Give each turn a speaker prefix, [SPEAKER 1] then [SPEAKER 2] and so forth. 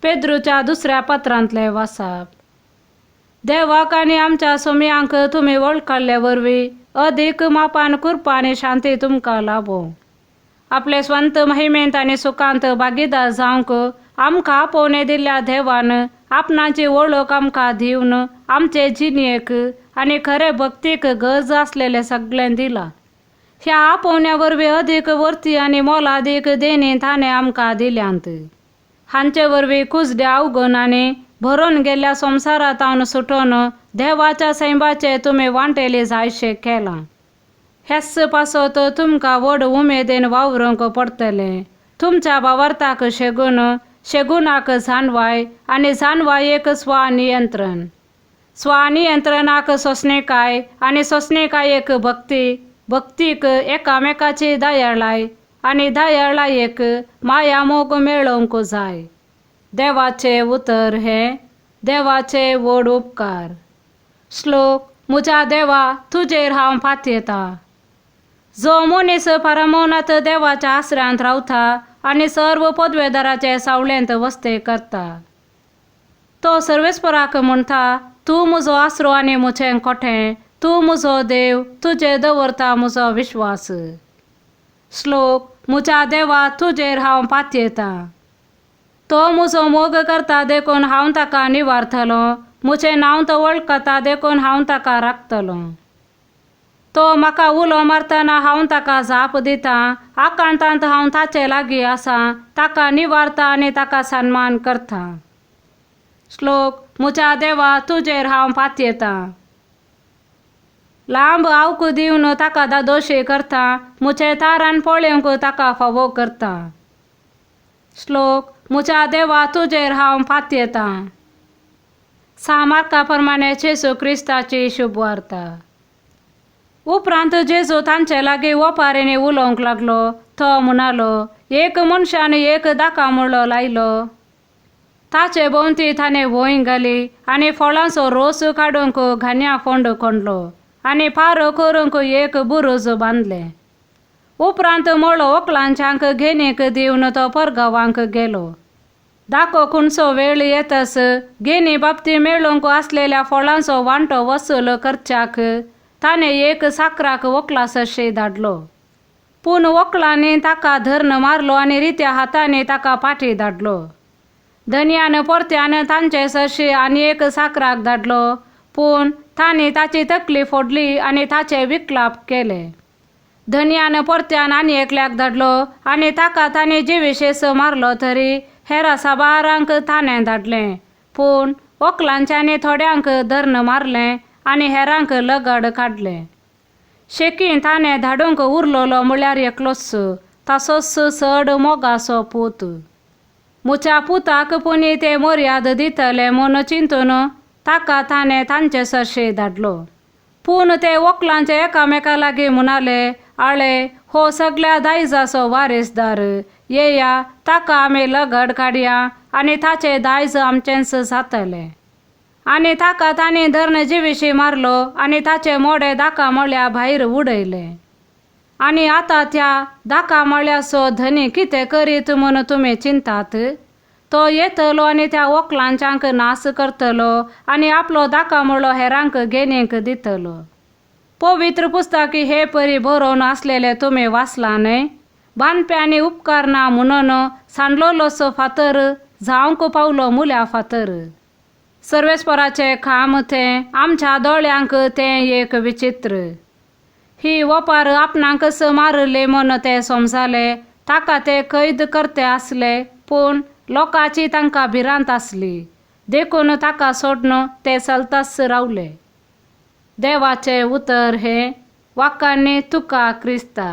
[SPEAKER 1] पेद्रूच्या दुसऱ्या पत्रांतले वाचप. देवाक आनी आमच्या सोमयांक तुमी वळखले वरवीं अदीक मापान कृपा आनी शांती तुमकां लाभो. आपले स्वंत महिमेंत आनी सुखांत भागीदार जावंक आमकां आपोवणे दिल्ल्या देवान आपणाची वळख आमकां दिवन आमचे जिणेक आनी खरे भक्तीक गरज आसलेले सगळें दिलां. ह्या आपोवण्या वरवीं अदीक वर्ती आनी मोलादीक देणी ताणें आमकां दिल्यांत. हांचे वरवीं कुजड्या अवगुणांनी भरून गेल्ल्या संवसारांतावन सुटोन देवाच्या सैमाचे तुमी वांटेली जायशे केलां. हेच पासत तुमकां व्हड उमेदीन वावरूंक पडटलें. तुमच्या वावरताक शेगुनाक जाणवाय आनी जाणवायेक स्वानियंत्रण, स्वानियंत्रणाक सोंसणेकाय आनी सोंसणेकायेक भक्ती, भक्तीक एकामेकाची दयाळाय आनी दयाळायेक माया मोग मेळोवंक जाय. देवाचे उतर हे देवाचे व्हड उपकार. श्लोक. म्हज्या देवा तुजेर हांव फातयेतां. जो मनीस परमोन्नत देवाच्या आसऱ्यांत रावता आनी सर्व पदवेदाराचे सावळेंत वस्ते करता, तो सर्वेस्पराक म्हणटा, तूं म्हजो आसरो आनी म्हजें कोठें, तूं म्हजो देव, तुजेर दवरता म्हजो विश्वास. श्लोक. म्हज्या देवा तुजेर हांव फातयेतां. तो म्हजो मोग करता देखून हांव ताका निवारतलो, म्हजें नांव तो वळखता देखून हांव ताका राखतलो. तो म्हाका उलो मारतना हांव ताका जाप दितां, आकांतांत हांव ताचे लागीं आसां, ताका निवारता आनी ताका सन्मान करतां. श्लोक. म्हज्या देवा तुजेर हांव फातयेतां. लांब आवक दिवन ताका दादोशी करतां, म्हजें तारण पळोवंक ताका फावो करतां. श्लोक. म्हज्या देवा तुजेर हांव फातयेतां. सामार्का प्रमाणे जेजू क्रिस्ताची शुभ वार्ता. उपरांत जेजू तांचे लागीं ओपारींनी उलोवंक लागलो. तो म्हणालो, एक मनशान एक दाका मुळो लायलो. ताचे भोंवती ताणें वोंय घाली आनी फळांचो रोस काडूंक घान्या फोंड कोंडलो आनी पारो करूंक एक बुरूज बांदलें. उपरांत मळो व्हंकलांच्यांक घेणीक दिवन तो परगांवांक गेलो. दाको खुणसो वेळ येतस घेणी बाबती मेळूंक आसलेल्या फळांचो वांटो वसूल करच्याक ताणें एक साकराक व्हंकलासशी धाडलो. पूण व्हंकलांनी ताका धर्न मारलो आनी रित्या हातांनी ताका फाटीं धाडलो. धन्यान परत्यान तांचे सरशी आनी एक साकराक धाडलो, पूण तांणी ताची तकली फोडली आनी ताचे विकलाप केले. धन्यान परत्यान आनी एकल्याक धाडलो आनी ताका तांणी जिवीशीस मारलो तरी हेरा साबारांक ताणें धाडलें, पूण व्हंकलांच्यांनी थोड्यांक धर्न मारलें आनी हेरांक लगड काडलें. शेकी ताणें धाडूंक उरलोलो म्हळ्यार एकलोच, तासोच चड मोगाचो पूत. म्हज्या पुताक पुनी ते मर्याद दितले म्हूण चिंतून ताका ताणें तांचे सरशी धाडलो. पूण ते व्हंकलांचे एकामेका लागीं म्हणाले, आळे हो सगळ्या दायजाचो वारेसदार, येया ताका आमी लगड काडया आनी ताचें दायज आमचेंच जातलें. आनी ताका तांणी धर्न जिवीशी मारलो आनी ताचे मोडे दाका मळ्या भायर उडयले. आनी आतां त्या दाका मळ्याचो धनी कितें करीत म्हूण तुमी चिंतात? तो येतलो आनी त्या व्हंकलांच्यांक नास करतलो आनी आपलो दाका मळो हेरांक घेणीक दितलो. पवित्र पुस्तकी हे परी बरोवन आसलेले तुमी वाचलां न्हय? बांदप्यांनी उपकार ना म्हणून सांडलोलोसो फातर जावंक पावलो मुल्या फातर. सर्वेस्पराचे काम तें, आमच्या दोळ्यांक तें एक विचित्र. ही ओपार आपणाकच मारले म्हूण ते समजाले, ताका ते कैद करते आसले, पूण लोकांची तांकां भिरांत आसली देखून ताका सोडून ते चलताच रावले. देवाचे उतर हे वाक्यांनी तुका क्रिस्ता.